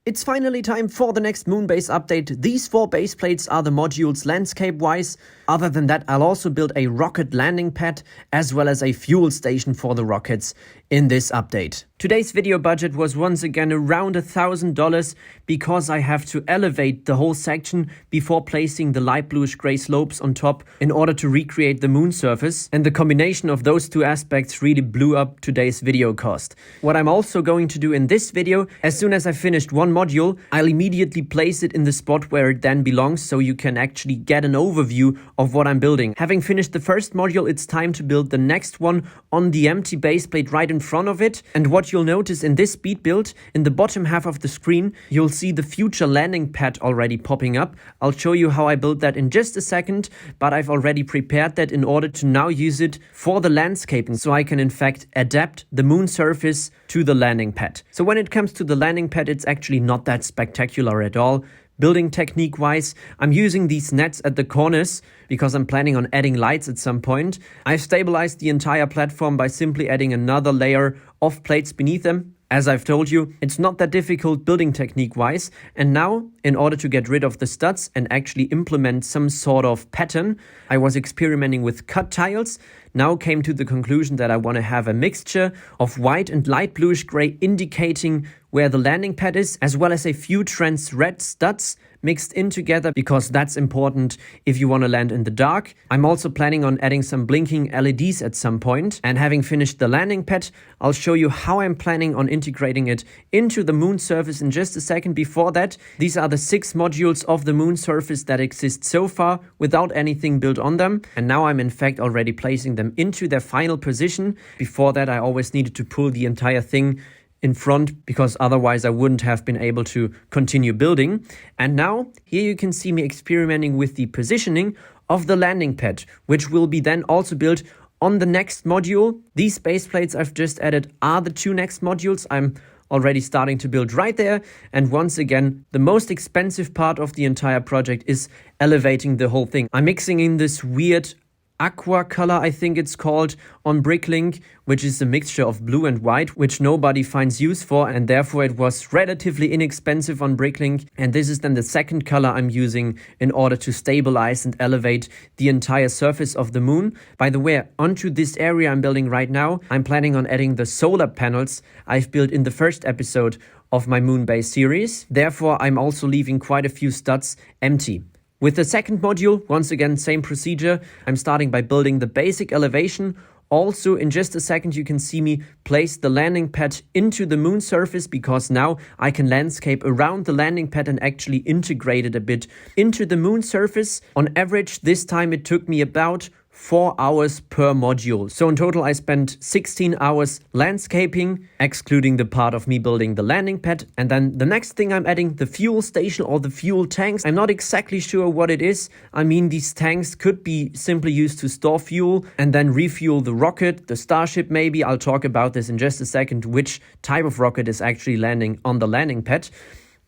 It's finally time for the next moon base update. These 4 base plates are the modules landscape-wise. Other than that, I'll also build a rocket landing pad as well as a fuel station for the rockets in this update. Today's video budget was once again around $1,000 because I have to elevate the whole section before placing the light bluish gray slopes on top in order to recreate the moon surface, and the combination of those two aspects really blew up today's video cost. What I'm also going to do in this video, as soon as I finished one module, I'll immediately place it in the spot where it then belongs so you can actually get an overview of what I'm building. Having finished the first module, it's time to build the next one on the empty base plate right in front of it. And what you'll notice in this speed build, in the bottom half of the screen, you'll see the future landing pad already popping up. I'll show you how I built that in just a second, but I've already prepared that in order to now use it for the landscaping, so I can in fact adapt the moon surface to the landing pad. So when it comes to the landing pad, it's actually not that spectacular at all. Building technique wise, I'm using these nets at the corners because I'm planning on adding lights at some point. I've stabilized the entire platform by simply adding another layer of plates beneath them. As I've told you, it's not that difficult building technique wise. And now, in order to get rid of the studs and actually implement some sort of pattern, I was experimenting with cut tiles. Now came to the conclusion that I want to have a mixture of white and light bluish gray indicating where the landing pad is, as well as a few trans red studs mixed in together, because that's important if you want to land in the dark. I'm also planning on adding some blinking LEDs at some point. And having finished the landing pad, I'll show you how I'm planning on integrating it into the moon surface in just a second. Before that, these are the 6 modules of the moon surface that exist so far without anything built on them. And now I'm in fact already placing them into their final position. Before that, I always needed to pull the entire thing in front because otherwise I wouldn't have been able to continue building. And now here you can see me experimenting with the positioning of the landing pad, which will be then also built on the next module. These base plates I've just added are the 2 next modules I'm already starting to build right there. And once again, the most expensive part of the entire project is elevating the whole thing. I'm mixing in this weird aqua color, I think it's called, on Bricklink, which is a mixture of blue and white, which nobody finds use for, and therefore it was relatively inexpensive on Bricklink. And this is then the second color I'm using in order to stabilize and elevate the entire surface of the moon. By the way, onto this area I'm building right now, I'm planning on adding the solar panels I've built in the first episode of my moon base series. Therefore, I'm also leaving quite a few studs empty. With the second module, once again, same procedure. I'm starting by building the basic elevation. Also, in just a second, you can see me place the landing pad into the moon surface, because now I can landscape around the landing pad and actually integrate it a bit into the moon surface. On average, this time it took me about 4 hours per module. So in total, I spent 16 hours landscaping, excluding the part of me building the landing pad. And then the next thing I'm adding, the fuel station or the fuel tanks. I'm not exactly sure what it is. I mean, these tanks could be simply used to store fuel and then refuel the rocket, the Starship maybe. I'll talk about this in just a second, which type of rocket is actually landing on the landing pad.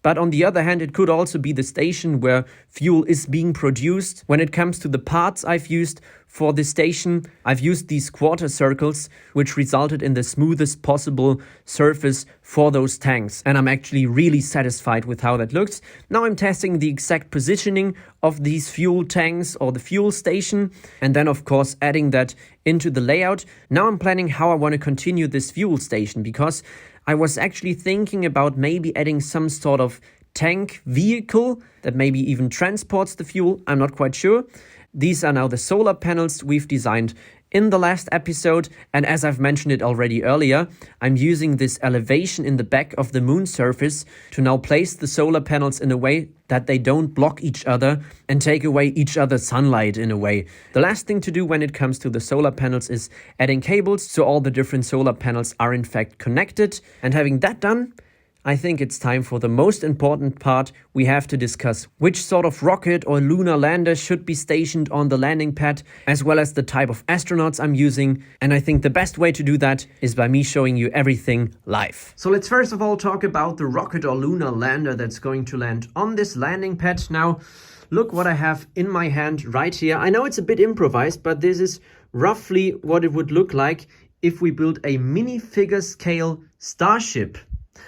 But on the other hand, it could also be the station where fuel is being produced. When it comes to the parts I've used for the station, I've used these quarter circles, which resulted in the smoothest possible surface for those tanks. And I'm actually really satisfied with how that looks. Now I'm testing the exact positioning of these fuel tanks or the fuel station, and then of course adding that into the layout. Now I'm planning how I want to continue this fuel station, because I was actually thinking about maybe adding some sort of tank vehicle that maybe even transports the fuel. I'm not quite sure. These are now the solar panels we've designed in the last episode. And as I've mentioned it already earlier, I'm using this elevation in the back of the moon surface to now place the solar panels in a way that they don't block each other and take away each other's sunlight in a way. The last thing to do when it comes to the solar panels is adding cables so all the different solar panels are in fact connected. And having that done, I think it's time for the most important part. We have to discuss which sort of rocket or lunar lander should be stationed on the landing pad, as well as the type of astronauts I'm using. And I think the best way to do that is by me showing you everything live. So let's first of all talk about the rocket or lunar lander that's going to land on this landing pad. Now, look what I have in my hand right here. I know it's a bit improvised, but this is roughly what it would look like if we build a minifigure scale Starship.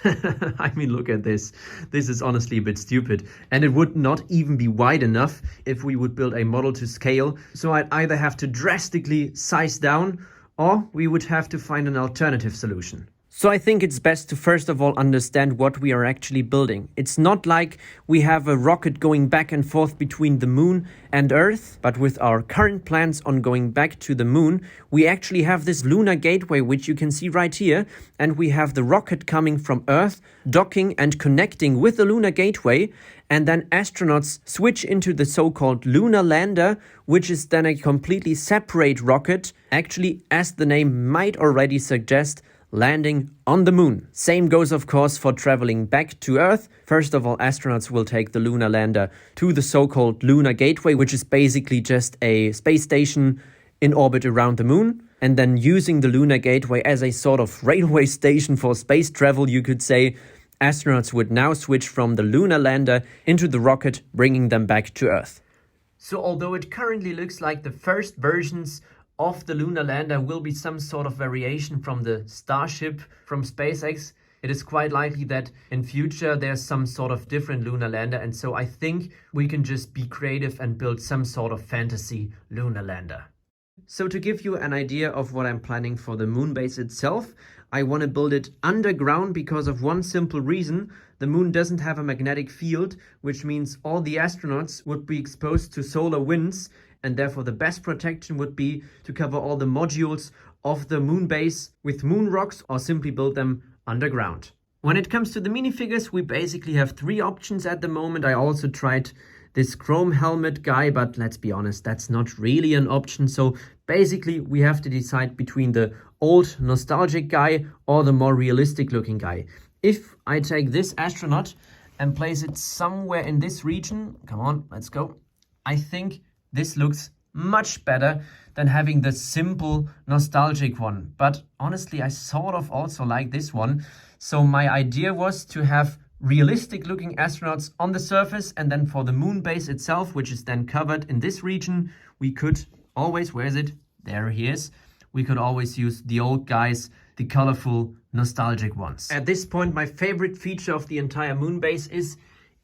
I mean, look at this. This is honestly a bit stupid. And it would not even be wide enough if we would build a model to scale. So I'd either have to drastically size down, or we would have to find an alternative solution. So I think it's best to first of all understand what we are actually building. It's not like we have a rocket going back and forth between the moon and Earth, but with our current plans on going back to the moon, we actually have this Lunar Gateway, which you can see right here, and we have the rocket coming from Earth, docking and connecting with the Lunar Gateway, and then astronauts switch into the so-called Lunar Lander, which is then a completely separate rocket, actually, as the name might already suggest, landing on the moon. Same goes, of course, for traveling back to Earth. First of all, astronauts will take the Lunar Lander to the so-called Lunar Gateway, which is basically just a space station in orbit around the moon. And then using the Lunar Gateway as a sort of railway station for space travel, you could say, astronauts would now switch from the Lunar Lander into the rocket, bringing them back to Earth. So although it currently looks like the first versions of the Lunar Lander will be some sort of variation from the Starship from SpaceX, it is quite likely that in future there's some sort of different Lunar Lander, and so I think we can just be creative and build some sort of fantasy Lunar Lander. So to give you an idea of what I'm planning for the moon base itself, I want to build it underground because of one simple reason. The moon doesn't have a magnetic field, which means all the astronauts would be exposed to solar winds, and therefore the best protection would be to cover all the modules of the moon base with moon rocks or simply build them underground. When it comes to the minifigures, we basically have three options at the moment. I also tried this chrome helmet guy, but let's be honest, that's not really an option. So basically we have to decide between the old nostalgic guy or the more realistic looking guy. If I take this astronaut and place it somewhere in this region, come on, let's go. I think this looks much better than having the simple nostalgic one. But honestly, I sort of also like this one. So my idea was to have realistic looking astronauts on the surface, and then for the moon base itself, which is then covered in this region, we could always, where is it? There he is. We could always use the old guys, the colorful nostalgic ones. At this point, my favorite feature of the entire moon base is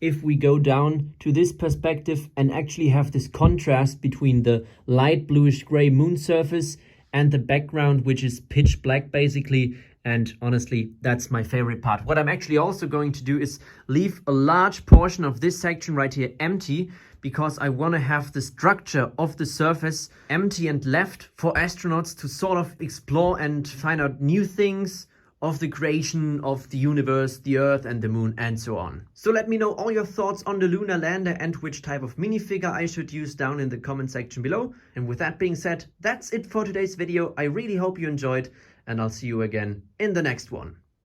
if we go down to this perspective and actually have this contrast between the light bluish gray moon surface and the background, which is pitch black basically. And honestly, that's my favorite part. What I'm actually also going to do is leave a large portion of this section right here empty, because I want to have the structure of the surface empty and left for astronauts to sort of explore and find out new things of the creation of the universe, the Earth and the moon and so on. So let me know all your thoughts on the Lunar Lander and which type of minifigure I should use down in the comment section below. And with that being said, that's it for today's video. I really hope you enjoyed, and I'll see you again in the next one.